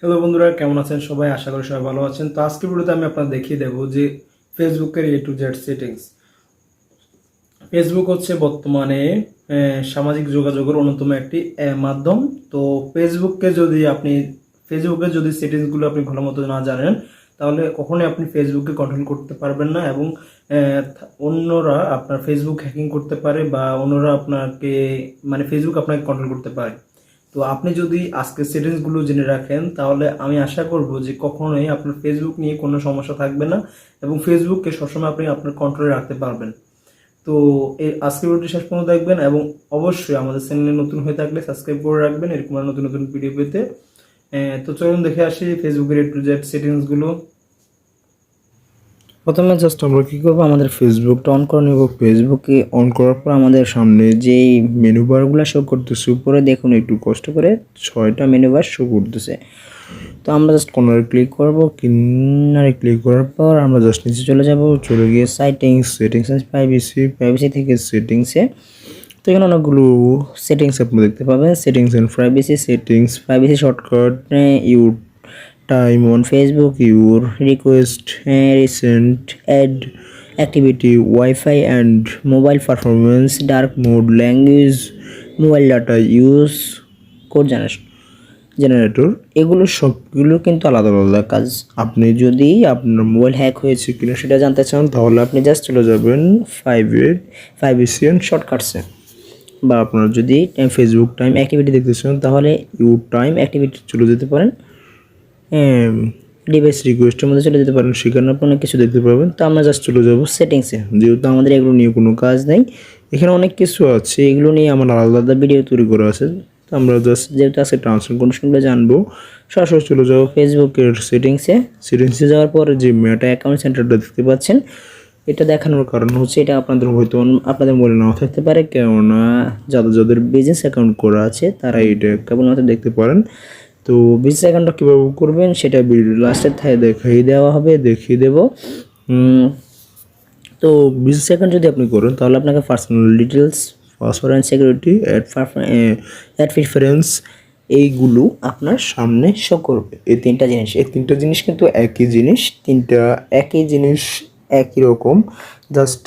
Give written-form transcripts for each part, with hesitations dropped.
Hello বন্ধুরা, কেমন আছেন সবাই? আশা করি সবাই ভালো আছেন। তো আজকের ভিডিওতে আমি আপনাদের দেখিয়ে দেবো যে ফেসবুকের A to Z settings. Facebook হচ্ছে বর্তমানে সামাজিক যোগাযোগের অন্যতম একটি মাধ্যম। তো ফেসবুকের যদি সেটিংসগুলো আপনি ভালো মতো না জানেন, তাহলে কখনোই আপনি ফেসবুককে কন্ট্রোল করতে পারবেন না, এবং অন্যরা আপনার ফেসবুক হ্যাকিং করতে পারে, বা অন্যরা ফেসবুক আপনাকে কন্ট্রোল করতে পারে। তো আপনি যদি আজকে সেটিংসগুলো জেনে রাখেন, তাহলে আমি আশা করব যে কখনোই আপনার ফেসবুক নিয়ে কোনো সমস্যা থাকবে না, এবং ফেসবুককে সবসময় আপনি আপনার কন্ট্রোলে রাখতে পারবেন। তো এই আজকের ভিডিওটি শেষ পর্যন্ত দেখবেন, এবং অবশ্যই আমাদের চ্যানেলে নতুন হয়ে থাকলে সাবস্ক্রাইব করে রাখবেন এরকম নতুন নতুন ভিডিও পেতে। তো চলুন দেখে আসি ফেসবুকের A to Z সেটিংসগুলো। প্রথমে জাস্ট আমরা কী করবো, আমাদের ফেসবুকটা অন করে নেব। ফেসবুকে অন করার পর আমাদের সামনে যেই মেনু বারগুলো শো করতেছে, উপরে দেখুন একটু কষ্ট করে 6টা মেনু বার শো করতেছে। তো আমরা জাস্ট কর্নারে ক্লিক করব। কিনারে ক্লিক করার পর আমরা জাস্ট নিচে চলে গিয়ে সেটিংস প্রাইভেসি থেকে সেটিংসে। তো এখানে অনেকগুলো সেটিংস আপনি দেখতে পাবেন। Settings and privacy shortcut, your time on Facebook, your request, recent ad activity, wifi and mobile performance, dark mode, language, mobile data use, code generator. এগুলো সবগুলো কিন্তু আলাদা আলাদা কাজ। আপনি যদি আপনার মোবাইল হ্যাক হয়েছে কিনা সেটা জানতে চান, তাহলে আপনি জাস্ট চলে যাবেন প্রাইভেসি অ্যান্ড শর্টকাটসে। বা আপনার যদি ফেসবুক টাইম অ্যাক্টিভিটি দেখতে চান, তাহলে ইউর টাইম অ্যাক্টিভিটি চলে যেতে পারেন। ডিভাইস রিকোয়েস্টের মধ্যে চলে যেতে পারেন, সেখানে আপনি অনেক কিছু দেখতে পাবেন। তো আমরা জাস্ট চলে যাবো সেটিংসে, যেহেতু আমাদের এগুলো নিয়ে কোনো কাজ নেই। এখানে অনেক কিছু আছে, এগুলো নিয়ে আমার আলাদা আলাদা ভিডিও তৈরি করা আছে। তো আমরা জাস্ট যেহেতু আজকে টার্মস অ্যান্ড কন্ডিশনগুলো জানবো, সরাসরি চলে যাবো ফেসবুকের সেটিংসে যাওয়ার পর যে মেটা অ্যাকাউন্ট সেন্টারটা দেখতে পাচ্ছেন, এটা দেখানোর কারণ হচ্ছে এটা আপনাদের মনে নাও থাকতে পারে, কেননা যাদের বিজনেস অ্যাকাউন্ট করা আছে তারা এটা কেবলমাত্র দেখতে পারেন। তো বিজনেস অ্যাকাউন্টটা কীভাবে করবেন সেটা ভিডিও লাস্টের থায় দেখিয়ে দেবো। তো বিজনেস অ্যাকাউন্ট যদি আপনি করেন, তাহলে আপনাকে personal details, password and security, ad preference, এইগুলো আপনার সামনে শো করবে। এই তিনটা জিনিস কিন্তু একই জিনিস, একই রকম। জাস্ট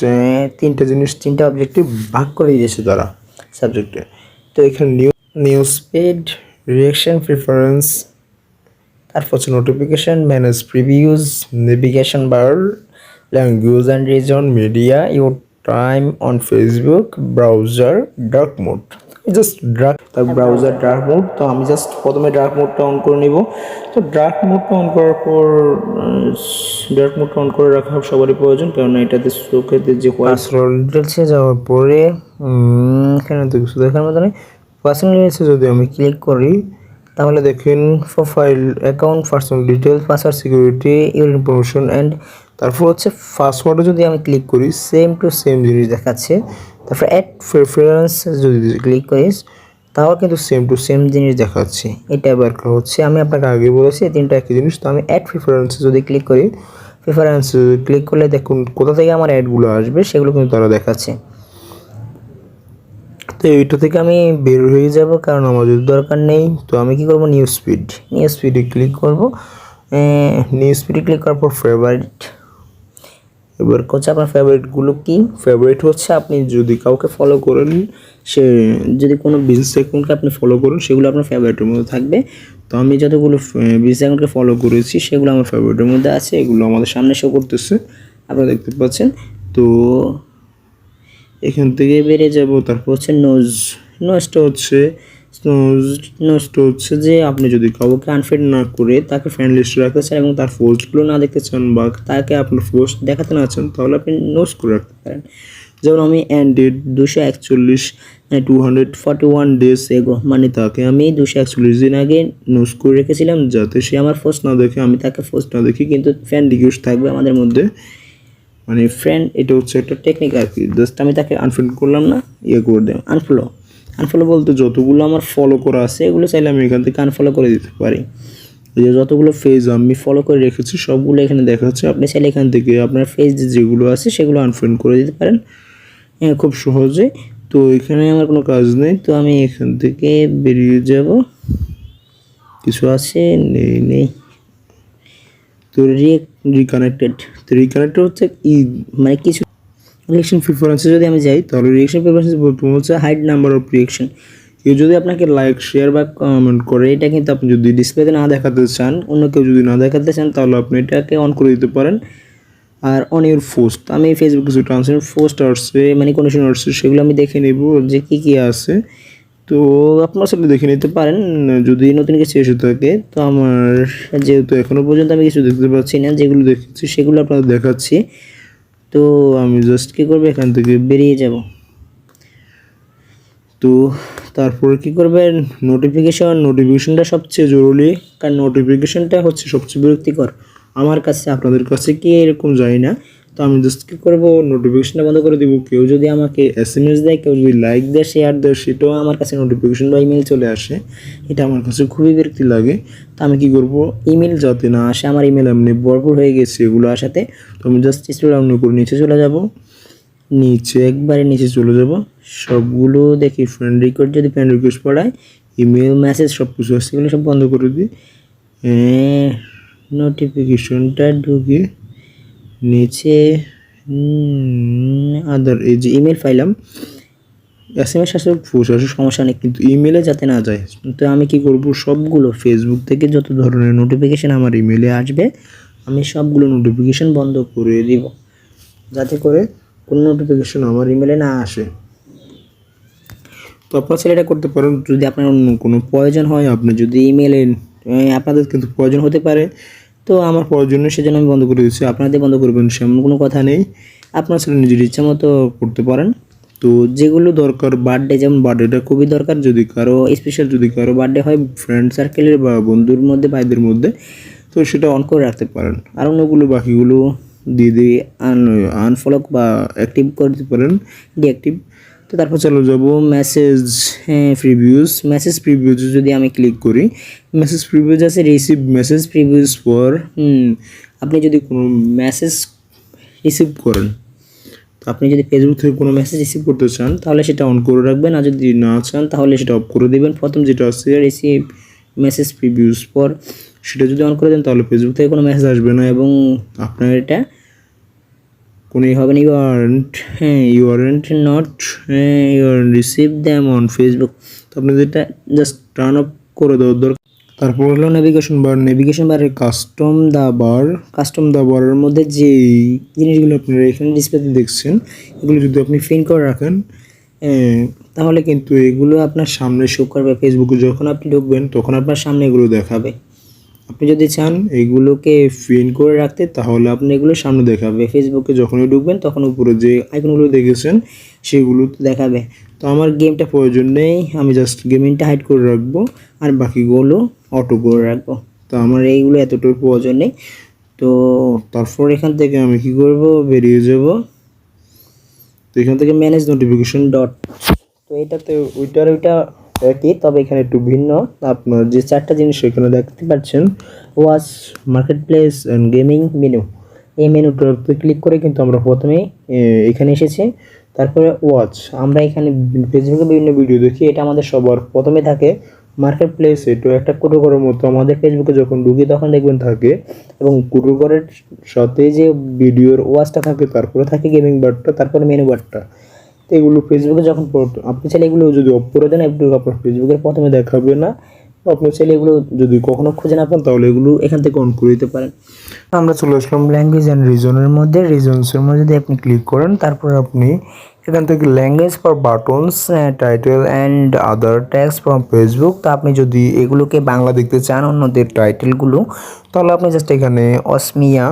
তিনটা অবজেক্টিভ ভাগ করে দিয়েছে তারা সাবজেক্টে। তো এখানে নিউজ ফিড, রিঅ্যাকশন, প্রিফারেন্স, তারপর হচ্ছে notification, manage previews, navigation bar, language and region, media, your time on Facebook, browser, dark mode. Browser dark mode. তো আমি জাস্ট প্রথমে ডার্ক মোডটা অন করে নিব। তো ডার্ক মোডটা অন করে রাখা সবারই প্রয়োজন, কারণ এটাতে চোখেতে যে পার্সোনাল ডিটেলসে যাওয়ার পরে এখানে তো কিছু দেখার মতো নেই। পার্সোনাল ডিটেলসে যদি আমি ক্লিক করি, তাহলে দেখেন profile, account, personal details, password, security, your information and তারপর হচ্ছে পাসওয়ার্ডে যদি আমি ক্লিক করি, সেম টু সেম জিনিস দেখাচ্ছে। তারপর অ্যাড প্রেফারেন্স যদি ক্লিক করিস, তাহলে কিন্তু সেম টু সেম জিনিস দেখাচ্ছে। এটা এবার হচ্ছে, আমি আপনাকে আগে বলেছি এই তিনটা একই জিনিস। তো আমি অ্যাড প্রেফারেন্সে যদি ক্লিক করি, ক্লিক করলে দেখুন কোথা থেকে আমার অ্যাডগুলো আসবে সেগুলো কিন্তু তারা দেখাচ্ছে। তো এইটা থেকে আমি বের হয়ে যাব, কারণ আমার যদি দরকার নেই। তো আমি কি করব, নিউজ স্পিডে ক্লিক করব। নিউজ স্পিডে ক্লিক করার পর ফেভারিট। এবার হচ্ছে আপনার ফেভারিটগুলো কি? ফেভারিট হচ্ছে আপনি যদি কাউকে ফলো করেন, যদি কোনো বিজনেস অ্যাকাউন্টকে আপনি ফলো করেন, সেগুলো আপনার ফেভারিটের মধ্যে থাকবে। তো আমি যতগুলো বিজনেস অ্যাকাউন্টকে ফলো করেছি সেগুলো আমার ফেভারিটের মধ্যে আছে, এগুলো আমাদের সামনে শো করতেছে, আপনারা দেখতে পাচ্ছেন। তো এখান থেকে বেরিয়ে যাব। তারপর হচ্ছে নোজটা হচ্ছে যে আপনি যদি কাউকে আনফ্রেন্ড না করে তাকে ফ্রেন্ড লিস্টে রাখতে চান এবং তার পোস্টগুলো না দেখতে চান, বা তাকে আপনার পোস্ট দেখাতে না চান, তাহলে আপনি নোজ করে রাখতে পারেন। যেমন আমি এন্ডেড 241 241 ডেজ এগো, মানে তাকে আমি 241 দিন আগে নোজ করে রেখেছিলাম, যাতে সে আমার পোস্ট না দেখে, আমি তাকে পোস্ট না দেখি, কিন্তু ফ্রেন্ড রিকোয়েস্ট থাকবে আমাদের মধ্যে, মানে ফ্রেন্ড। এটা হচ্ছে একটা টেকনিক আর কি। জাস্ট আমি তাকে আনফ্রেন্ড করলাম না, করে দেব, আনফলো বলতে যতগুলো আমার ফলো করা আছে এগুলো চাইলে আমি এখান থেকে আনফলো করে দিতে পারি। যে যতগুলো পেজ আমি ফলো করে রেখেছি সবগুলো এখানে দেখা যাচ্ছে। আপনি চাইলে এখান থেকে আপনার পেজ যেগুলো আছে সেগুলো আনফ্রেন্ড করে দিতে পারেন খুব সহজে। তো এখানে আমার কোনো কাজ নেই, তো আমি এখান থেকে বেরিয়ে যাব। কিছু আছে, নেই। তো রিকানেক্টেড, তো রিকানেক্টেড হচ্ছে মানে কিছু রিয়েকশন প্রিফারেন্সে যদি আমি যাই, তাহলে রিয়েকশন প্রিফারেন্স প্রথম হচ্ছে হাইড নাম্বার অফ রিয়েকশন। কেউ যদি আপনাকে লাইক, শেয়ার বা কমেন্ট করে, এটা কিন্তু আপনি যদি ডিসপ্লেতে না দেখাতে চান, অন্য কেউ যদি না দেখাতে চান, তাহলে আপনি এটাকে অন করে দিতে পারেন। আর অন ইউর পোস্ট, আমি ফেসবুক কিছু ট্রান্সলেট পোস্ট আসছে, মানে কন্ডিশন আসছে, সেগুলো আমি দেখে নেব যে কী কী আছে। তো আপনার সাথে দেখে নিতে পারেন যদি নতুন কিছু এসে থাকে। তো আমার যেহেতু এখনও পর্যন্ত আমি কিছু দেখতে পাচ্ছি না, যেগুলো দেখেছি সেগুলো আপনাদের দেখাচ্ছি। তো আমি জাস্ট কী করবো, এখান থেকে বেরিয়ে যাব। তো তারপরে কী করবেন, নোটিফিকেশনটা সবচেয়ে জরুরি, কারণ নোটিফিকেশনটা হচ্ছে সবচেয়ে বিরক্তিকর আমার কাছে। আপনাদের কাছে কি এরকম জানি না। তো আমি জাস্ট কী করবো, নোটিফিকেশনটা বন্ধ করে দিব। কেউ যদি আমাকে SMS দেয়, কেউ যদি লাইক দেয়, শেয়ার দেয়, সেটাও আমার কাছে নোটিফিকেশন বা ইমেল চলে আসে। এটা আমার কাছে খুবই বিরক্তি লাগে। তো আমি কী করবো, ইমেল যাতে না আসে, আমার ইমেল এমনি ভরপুর হয়ে গেছে এগুলো আসাতে। তো আমি জাস্ট স্ক্রল ডাউন করে নিচে চলে যাব, একবারে নিচে চলে যাব, সবগুলো দেখি ফ্রেন্ড রিকোয়েস্ট, যদি ফ্রেন্ড রিকোয়েস্ট পড়ায়, ইমেল, মেসেজ সব কিছু আসছে, এগুলো সব বন্ধ করে দিই। নোটিফিকেশনটা ঢুকে নিচে আদার, এই যে ইমেল পাইলাম, SMS আসলে ফুস আসলে সমস্যা নেই, কিন্তু ইমেলে যাতে না যায়। তো আমি কি করব, সবগুলো ফেসবুক থেকে যত ধরনের নোটিফিকেশান আমার ইমেলে আসবে, আমি সবগুলো নোটিফিকেশান বন্ধ করে দিব, যাতে করে কোনো নোটিফিকেশান আমার ইমেলে না আসে। তো আপনারা সেটা করতে পারেন যদি আপনার অন্য কোনো প্রয়োজন হয়। আপনি যদি ইমেলে, আপনাদের কিন্তু প্রয়োজন হতে পারে, তো আমার প্রয়োজন নেই, সেজন্য আমি বন্ধ করে দিচ্ছি। আপনাদের বন্ধ করবেন সেমন কোনো কথা নেই, আপনার সেটা নিজের ইচ্ছা মতো করতে পারেন। তো যেগুলো দরকার, বার্থডে, যেমন বার্থডেটা খুবই দরকার, যদি কারো স্পেশাল, যদি কারো বার্থডে হয় ফ্রেন্ড সার্কেলের বা বন্ধুর মধ্যে, ভাইদের মধ্যে, তো সেটা অন করে রাখতে পারেন। আর অন্যগুলো বাকিগুলো দিয়ে আনফলো বা অ্যাক্টিভ করে দিতে পারেন, ডিঅ্যাক্টিভ। তো তারপর চলে যাব মেসেজ প্রিভিউজ যদি আমি ক্লিক করি, মেসেজ প্রিভিউজ আছে রিসিভ মেসেজ প্রিভিউজ ফর, আপনি যদি কোনো মেসেজ রিসিভ করেন, তো আপনি যদি ফেসবুক থেকে কোনো মেসেজ রিসিভ করতে চান, তাহলে সেটা অন করে রাখবেন, আর যদি না চান তাহলে সেটা অফ করে দেবেন। প্রথম যেটা আছে রিসিভ মেসেজ প্রিভিউজ ফর, সেটা যদি অন করে দেন, তাহলে ফেসবুক থেকে কোনো মেসেজ আসবে না, এবং আপনার এটা কোনোই হবে না। You aren't not receive them on Facebook. তো আপনি যেটা জাস্ট টার্ন অফ করে দেওয়ার দরকার। তারপর হলো নেভিগেশন বারের কাস্টম দা বারের মধ্যে যে জিনিসগুলো আপনারা এখানে ডিসপ্লেতে দেখছেন, এগুলো যদি আপনি পিন করে রাখেন, তাহলে কিন্তু এগুলো আপনার সামনে শো করবে। ফেসবুকে যখন আপনি ঢুকবেন, তখন আপনার সামনে এগুলো দেখাবে। আপনি যদি চান এগুলোকে পিন করে রাখতে, তাহলে আপনি এগুলো সামনে দেখাবে। ফেসবুকে যখনই ঢুকবেন, তখন উপরে যে আইকনগুলো দেখেছেন সেগুলো দেখাবে। তো আমার গেমটা প্রয়োজন নেই, আমি জাস্ট গেমিংটা হাইড করে রাখবো, আর বাকিগুলো অটো করে রাখবো। তো আমার এইগুলো এতটুকু প্রয়োজন নেই। তো তারপর এখান থেকে আমি কি করব, বেরিয়ে যাব। তো এখান থেকে ম্যানেজ নোটিফিকেশন ডট, তো এটাতে ওইটা একই, তবে এখানে একটু ভিন্ন। আপনার যে চারটা জিনিস এখানে দেখতে পাচ্ছেন, watch, market place and gaming menu, এই মেনুটাতে ক্লিক করে কিন্তু আমরা প্রথমেই এখানে এসেছি। তারপরে ওয়াচ, আমরা এখানে ফেসবুকে বিভিন্ন ভিডিও দেখি, এটা আমাদের সবার প্রথমে থাকে। মার্কেট প্লেস, এটা একটা কুটুকরের মতো, আমাদের ফেসবুকে যখন ঢুকি তখন দেখবেন থাকে, এবং কুটুকরের সাথে যে ভিডিওর ওয়াচটা থাকে, তারপরে থাকে গেমিং বারটা, তারপরে মেনু বারটা। তো এগুলো ফেসবুকে যখন আপনি চাইলে এগুলো যদি অফ করে দেন, এগুলো আপনার ফেসবুকের প্রথমে দেখাবে না। আপনি চাইলে এগুলো যদি কখনো খুঁজে না পান, তাহলে এগুলো এখান থেকে অন করে দিতে পারেন। আমরা চলে আসলাম ল্যাঙ্গুয়েজ অ্যান্ড রিজনের মধ্যে। রিজনসের মধ্যে যদি আপনি ক্লিক করেন, তারপর আপনি এখান থেকে language for buttons, title and other tags from Facebook. তো আপনি যদি এগুলোকে বাংলা দেখতে চান, অন্যদের টাইটেলগুলো, তাহলে আপনি জাস্ট এখানে অসমিয়া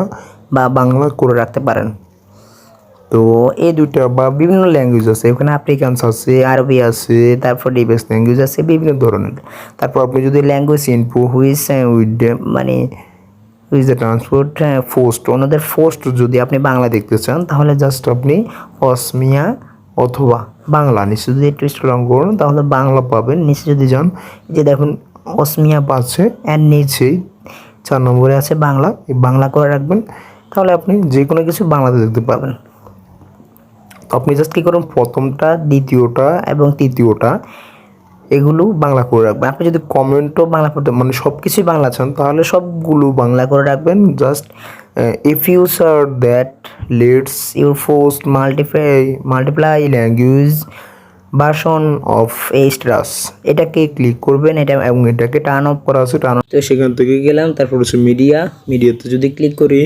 বা বাংলা করে রাখতে পারেন। তো এই দুইটা বা বিভিন্ন ল্যাঙ্গুয়েজ আছে, ওখানে আফ্রিকানস আছে, আরবি আছে, তারপর ডিবেস ল্যাঙ্গুয়েজ আছে বিভিন্ন ধরনের। তারপর আপনি যদি language info with the transport post, ওনাদের পোস্ট যদি আপনি বাংলা দেখতে চান, তাহলে জাস্ট আপনি অসমিয়া অথবা বাংলা, নিচে যদি একটু স্ক্রল করুন তাহলে বাংলা পাবেন। নিচে যদি যান, যে দেখুন অসমিয়া পাচ্ছে, অ্যান্ড নিচেই 4 নম্বরে আছে বাংলা, এই বাংলা করে রাখবেন, তাহলে আপনি যে কোনো কিছু বাংলাতে দেখতে পাবেন। তো আপনি জাস্ট কী করুন, প্রথমটা, দ্বিতীয়টা এবং তৃতীয়টা এগুলো বাংলা করে রাখবেন। আপনি যদি কমেন্টও বাংলা করতে মানে সব কিছুই বাংলা চান তাহলে সবগুলো বাংলা করে রাখবেন। Just if you sir that lets your first multiply language version of এইচট্রাস, এটাকে ক্লিক করবেন এটা এবং এটাকে টার্ন অফ করা আছে, টার্ন অফ তো সেখান থেকে গেলাম। তারপর হচ্ছে মিডিয়াতে যদি ক্লিক করি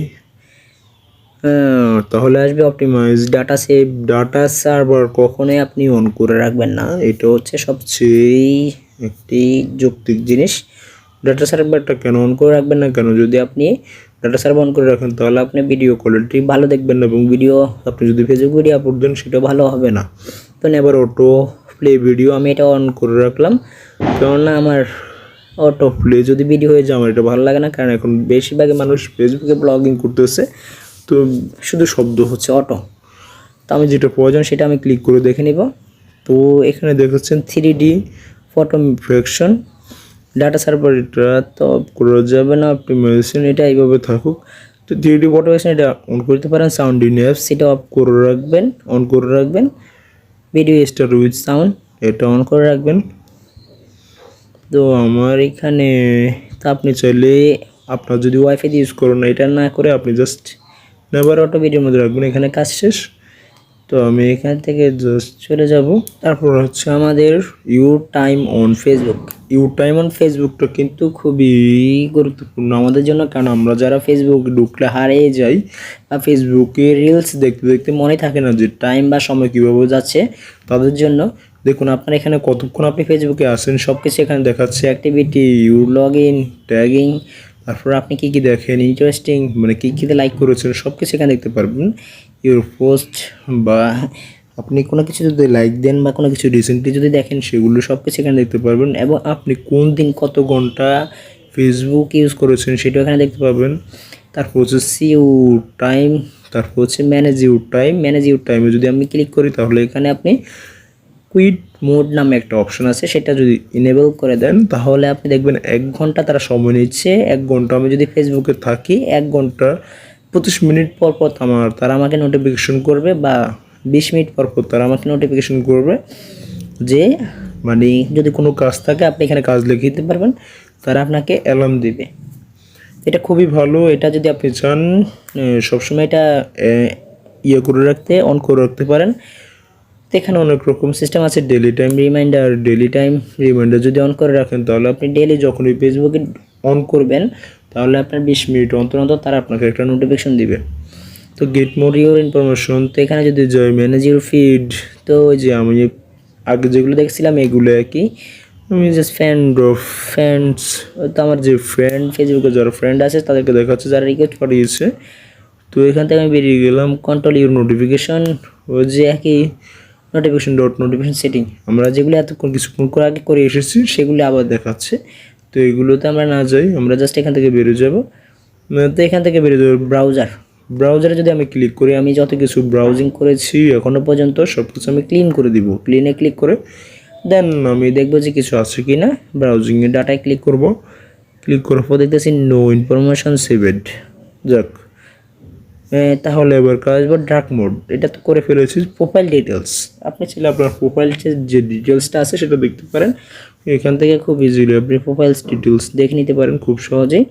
তাহলে আসবে optimize data save. Data server কখনোই আপনি অন করে রাখবেন না, এটা হচ্ছে সবচেয়ে একটি যৌক্তিক জিনিস। ডাটা সার্ভারটা কেন অন করে রাখবেন না, কেন যদি আপনি ডাটা সার্ভার অন করে রাখেন তাহলে আপনি ভিডিও কোয়ালিটি ভালো দেখবেন না এবং ভিডিও আপনি যদি ফেসবুক ভিডিও আপলোড দেন সেটা ভালো হবে না। তো এবার অটো প্লে ভিডিও আমি এটা অন করে রাখলাম, কেননা আমার অটো প্লে যদি ভিডিও হয়ে যায় আমার এটা ভালো লাগে না, কারণ এখন বেশিরভাগ মানুষ ফেসবুকে ব্লগিং করতেছে তো শুধু শব্দ হচ্ছে অটো। তো আমি যেটা প্রয়োজন সেটা আমি ক্লিক করে দেখে নিব। তো এখানে দেখাচ্ছেন 3D photo fraction data server, এটা তো করা যাবে না, অপটিমাইজেশন এটা এইভাবে থাকুক। তো 3D ফটো ফ্র্যাকশন এটা অন করতে পারেন। সাউন্ড ইন অ্যাপস এটা অফ করে রাখবেন, অন করে রাখবেন। ভিডিও স্টার্ট উইথ সাউন্ড এটা অন করে রাখবেন। তো আমার এখানে তো আপনি চাইলে আপনার যদি ওয়াইফাই ইউজ করুন না, এটা না করে আপনি জাস্ট নেভার অটো ভিডিওর মধ্যে রাখবেন। এখানে কাজ শেষ। তো আমি এখান থেকে জাস্ট চলে যাব। তারপর হচ্ছে আমাদের your time on Facebook. Your time on ফেসবুকটা কিন্তু খুবই গুরুত্বপূর্ণ আমাদের জন্য, কারণ আমরা যারা ফেসবুকে ঢুকলে হারিয়ে যাই বা ফেসবুকে রিলস দেখতে দেখতে মনে থাকে না যে টাইম বা সময় কীভাবে যাচ্ছে, তাদের জন্য দেখুন আপনার এখানে কতক্ষণ আপনি ফেসবুকে আসেন সব কিছু এখানে দেখাচ্ছে। Activity, your log in, tagging, তারপর আপনি কী কী দেখেন, ইন্টারেস্টিং মানে কী কীতে লাইক করেছেন সব কিছু এখানে দেখতে পারবেন। ইউর পোস্ট বা আপনি কোনো কিছু যদি লাইক দেন বা কোনো কিছু রিসেন্টলি যদি দেখেন সেগুলো সব কিছু এখানে দেখতে পারবেন, এবং আপনি কোন দিন কত ঘন্টা ফেসবুক ইউজ করেছেন সেটাও এখানে দেখতে পাবেন। তারপর হচ্ছে সি ইউর টাইম, তারপর হচ্ছে manage your time. Manage your টাইমে যদি আমি ক্লিক করি তাহলে এখানে আপনি কুইট মোড নামে একটা অপশন আছে, সেটা যদি ইনেবল করে দেন তাহলে আপনি দেখবেন 1 ঘন্টা তারা সময় নিচ্ছে। 1 ঘন্টা আমি যদি ফেসবুকে থাকি 1 ঘন্টা 25 মিনিট পর পর তারা আমাকে নোটিফিকেশন করবে, বা 20 মিনিট পর পর তারা আমাকে নোটিফিকেশন করবে যে মানে যদি কোনো কাজ থাকে আপনি এখানে কাজ লিখে দিতে পারবেন, তারা আপনাকে অ্যালার্ম দিবে। এটা খুবই ভালো। এটা যদি আপনি চান সবসময় এটা ইয়ে করে রাখতে, অন করে রাখতে পারেন। তো এখানে অনেক রকম সিস্টেম আছে। ডেলি টাইম রিমাইন্ডার যদি অন করে রাখেন তাহলে আপনি ডেলি যখনই ফেসবুকে অন করবেন তাহলে আপনার 20 মিনিট অন্তর অন্তর তারা আপনাকে একটা নোটিফিকেশন দিবে। তো গেট মোর ইউর ইনফরমেশন, তো এখানে যদি যাই ম্যানেজ ইউর ফিড, তো ওই যে আমি আগে যেগুলো দেখছিলাম এগুলো একই। আমি জাস্ট ফ্রেন্ডস, তো আমার যে ফ্রেন্ড ফেসবুকে যারা ফ্রেন্ড আছে তাদেরকে দেখাচ্ছে যারা রিকোয়েস্ট পাঠিয়েছে। তো এখান থেকে আমি বেরিয়ে গেলাম। কন্ট্রোল ইউর নোটিফিকেশন, ওই যে একই নোটিফিকেশন সেটিং, আমরা যেগুলো এতক্ষণ কিছুক্ষণ করে আগে করে এসেছি সেগুলো আবার দেখাচ্ছে। তো এগুলোতে আমরা না যাই, আমরা জাস্ট এখান থেকে বেরিয়ে যাব। তো এখান থেকে বেরিয়ে যাবো ব্রাউজারে যদি আমি ক্লিক করি, আমি যত কিছু ব্রাউজিং করেছি এখনও পর্যন্ত সব কিছু আমি ক্লিন করে দিব। ক্লিনে ক্লিক করে দেন আমি দেখবো যে কিছু আছে কি না। ব্রাউজিংয়ে ডাটায় ক্লিক করব, ক্লিক করার পর দেখতেছি নো ইনফরমেশন সেভড। যাক, তাহলে এবার কাজ আসবো ডার্ক মোড, এটা তো করে ফেলেছি। প্রোফাইল ডিটেলস, আপনি চাইলে আপনার প্রোফাইল যে ডিটেলসটা আছে সেটা দেখতে পারেন এখান থেকে। খুব ইজিলি আপনি প্রোফাইলস ডিটেলস দেখে নিতে পারেন খুব সহজেই।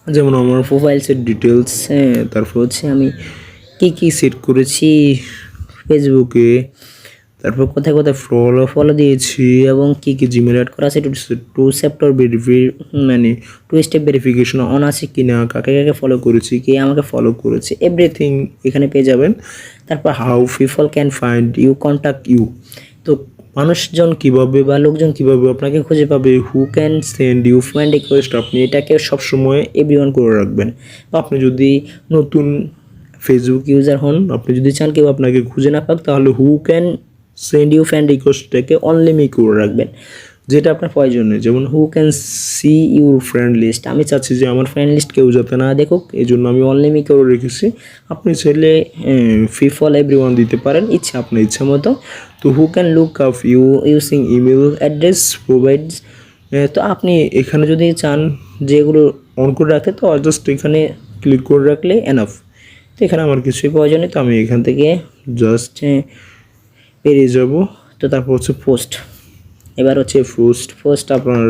যেমন আমার প্রোফাইলসের ডিটেলস, তারপর হচ্ছে আমি কী সেট করেছি ফেসবুকে, তারপর কোথায় কোথায় ফলো দিয়েছি এবং কী জিমেল অ্যাড করা আছে, টু স্টেপ ভেরিফিকেশন অন আছে কি না, কাকে কাকে ফলো করেছি, কে আমাকে ফলো করেছে, এভরিথিং এখানে পেয়ে যাবেন। তারপর how people can find you, contact you, তো মানুষজন কীভাবে বা লোকজন কীভাবে আপনাকে খুঁজে পাবে। Who can send you friend request, আপনি এটাকে সবসময় এভরিওয়ান করে রাখবেন। বা আপনি যদি নতুন ফেসবুক ইউজার হন, আপনি যদি চান কেউ আপনাকে খুঁজে না পাক তাহলে who can send you friend রিকোয়েস্টটাকে অনলি মি করে রাখবেন, যেটা আপনার প্রয়োজনীয়। যেমন who can see your friend list, আমি চাচ্ছি যে আমার ফ্রেন্ড লিস্ট কেউ যাতে না দেখুক, এই জন্য আমি অনলি মি করে রেখেছি। আপনি চাইলে পিপল এভরিওয়ান দিতে পারেন আপনার ইচ্ছা মতো। তো who can look up you using email address provides, তো আপনি এখানে যদি চান যেগুলো অন করে রাখতে তো জাস্ট এখানে ক্লিক করে রাখলে এনাফ। তো এখানে আমার কিছুই প্রয়োজন নেই, তো আমি এখান থেকে জাস্ট পেরিয়ে যাব। তো তারপর হচ্ছে পোস্ট, এবার হচ্ছে পোস্ট আপনার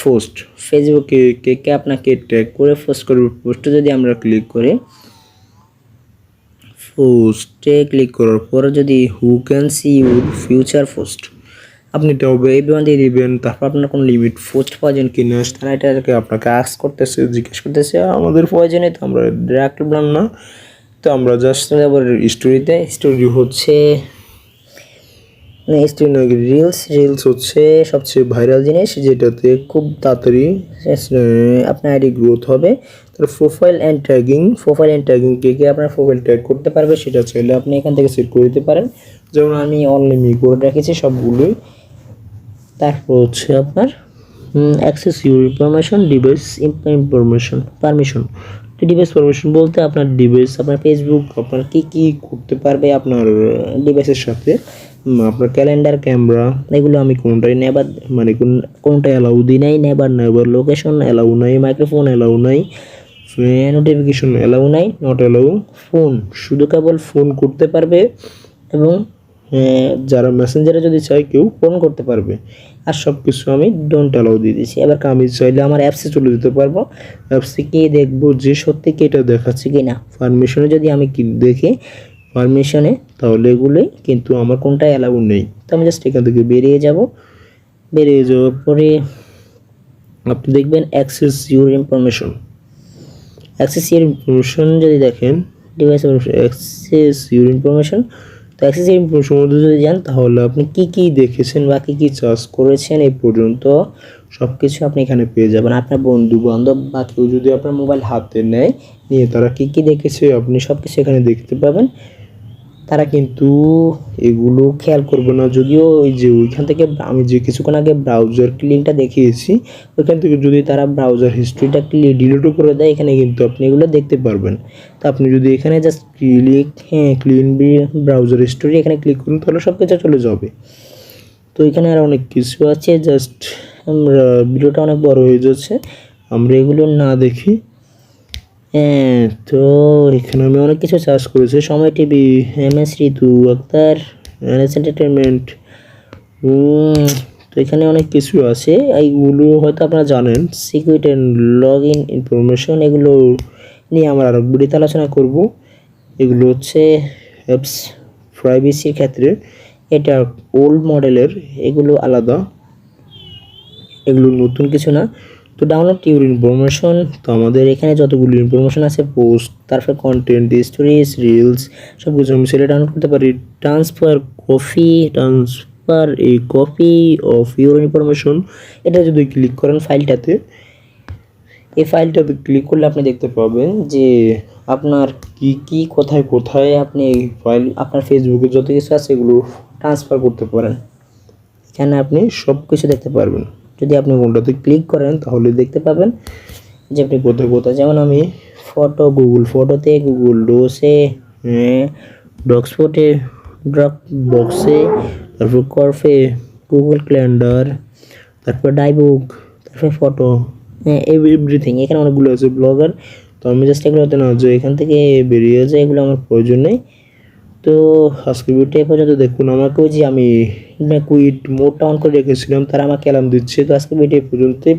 পোস্ট ফেসবুকে কে কে আপনাকে ট্যাগ করে পোস্ট করবে, পোস্টে যদি আমরা ক্লিক করি, পোস্টে ক্লিক করার পরে যদি হু can see your future post আপনি এটা এভরিওয়ান দিয়ে দিবেন। তারপর আপনার কোনো লিমিট পোস্ট প্রয়োজন কিনা তারা এটাকে আপনাকে আস্ক করতেছে, জিজ্ঞেস করতেছে, আমাদের প্রয়োজনে তো আমরা রাখলাম না, তো আমরা জাস্ট আবার স্টোরিতে, স্টোরি হচ্ছে রিলস হচ্ছে সবচেয়ে ভাইরাল জিনিস, যেটাতে খুব তাড়াতাড়ি আপনার আইডি গ্রোথ হবে। তার প্রোফাইল অ্যান্ড ট্যাগিং কে কে আপনার প্রোফাইল ট্যাগ করতে পারবে সেটা চাইলে আপনি এখান থেকে সেট করে দিতে পারেন, যেমন আমি অনলি করে রেখেছি সবগুলোই। তারপর হচ্ছে আপনার access your information, device permission. তো ডিভাইস পারমিশন বলতে আপনার ডিভাইস, আপনার ফেসবুক আপনার কি করতে পারবে আপনার ডিভাইসের সাথে, আপনার ক্যালেন্ডার, ক্যামেরা, এগুলো আমি কোনটাই নেবার মানে কোনটা অ্যালাউ দিই নাই, নেবার লোকেশন অ্যালাউ নাই, মাইক্রোফোন অ্যালাউ নাই, নোটিফিকেশন অ্যালাউ নাই, নট অ্যালাউ ফোন, শুধু কেবল ফোন করতে পারবে এবং যারা মেসেঞ্জারে যদি চাই কেউ ফোন করতে পারবে, আর সব কিছু আমি ডোন্ট অ্যালাউ দিয়ে দিয়েছি। এবার আমি চাইলে আমার অ্যাপসে চলে যেতে পারবো, অ্যাপসে গিয়ে দেখবো যে সত্যি কি এটা দেখাচ্ছে কি না। পারমিশনে যদি আমি কি দেখি পারমিশনে, তাহলে এগুলোই কিন্তু আমার কোনটা অ্যালাউ নেই। তো আমি জাস্ট এখান থেকে বেরিয়ে যাওয়ার পরে আপনি দেখবেন অ্যাক্সেস ইউর ইনফরমেশন যদি দেখেন, ডিভাইস অ্যাক্সেস ইউর ইনফরমেশন। তো অ্যাক্সেস ইউর ইনফরমেশন মধ্যে যদি যান, তাহলে আপনি কি দেখেছেন বা কি চার্জ করেছেন এই পর্যন্ত সব কিছু আপনি এখানে পেয়ে যাবেন। আপনার বন্ধু বান্ধব বা কেউ যদি আপনার মোবাইল হাতে নিয়ে তারা কি দেখেছে আপনি সব কিছু এখানে দেখতে পাবেন। তারা কিন্তু এগুলো খেয়াল করবে না, যদিও ওই যে ওইখান থেকে আমি যে কিছুক্ষণ আগে ব্রাউজার লিঙ্কটা দেখিয়েছি, ওইখান থেকে যদি তারা ব্রাউজার হিস্ট্রিটা ডিলিটও করে দেয়, এখানে কিন্তু আপনি এগুলো দেখতে পারবেন। তো আপনি যদি এখানে জাস্ট ক্লিন ব্রাউজার হিস্ট্রি এখানে ক্লিক করুন, তাহলে সব কিছু চলে যাবে। তো এখানে আর অনেক কিছু আছে, জাস্ট আমরা ভিডিওটা অনেক বড় হয়ে যাচ্ছে, আমরা এগুলো না দেখি। তো এখানে আমি অনেক কিছু সার্চ করেছি, সময় টিভি, MS ঋতু আক্তার, এন্টারটেনমেন্ট। তো এখানে অনেক কিছু আছে, এইগুলো হয়তো আপনারা জানেন। Security and log in information, এগুলো নিয়ে আমরা আরও ভিডিওতে আলোচনা করব। এগুলো হচ্ছে অ্যাপস প্রাইভেসির ক্ষেত্রে, এটা ওল্ড মডেলের, এগুলো আলাদা, এগুলো নতুন কিছু না। তো ডাউনলোড ইউর ইনফরমেশন, তো আমাদের এখানে যতগুলো ইনফরমেশন আছে, পোস্ট, তারপর কন্টেন্ট, স্টোরিজ, রিলস, সব কিছু আমি সেটা ডাউনলোড করতে পারি। Transfer A copy of your information, এটা যদি ক্লিক করেন ফাইলটাতে, এই ফাইলটাতে ক্লিক করলে আপনি দেখতে পাবেন যে আপনার কি কোথায় আপনি এই ফাইল, আপনার ফেসবুকে যত কিছু আছে এগুলো ট্রান্সফার করতে পারেন। এখানে আপনি সব কিছু দেখতে পারবেন। যদি আপনি কোনটাতে ক্লিক করেন তাহলে দেখতে পাবেন যে আপনি কোথায়, যেমন আমি গুগল ফটোতে, গুগল ডোসে, ডক্সপটে, ড্রপবক্সে, তারপর করফে, গুগল ক্যালেন্ডার, তারপর ডাইবুক, তারপর ফটো, এভরিথিং, এখানে অনেকগুলো আছে ব্লগার। তো আমি জাস্ট এগুলোতে না যে এখান থেকে বেরিয়ে যায়, এগুলো আমার প্রয়োজন নেই। তো আজকে ভিডিওটা এই পর্যন্ত দেখুন। আমাকেও যে আমি কুইট মোডটা অন করে রেখেছিলাম, তারা আমাকে অ্যালার্ম দিচ্ছে। তো আজকে ভিডিও পর্যন্তই।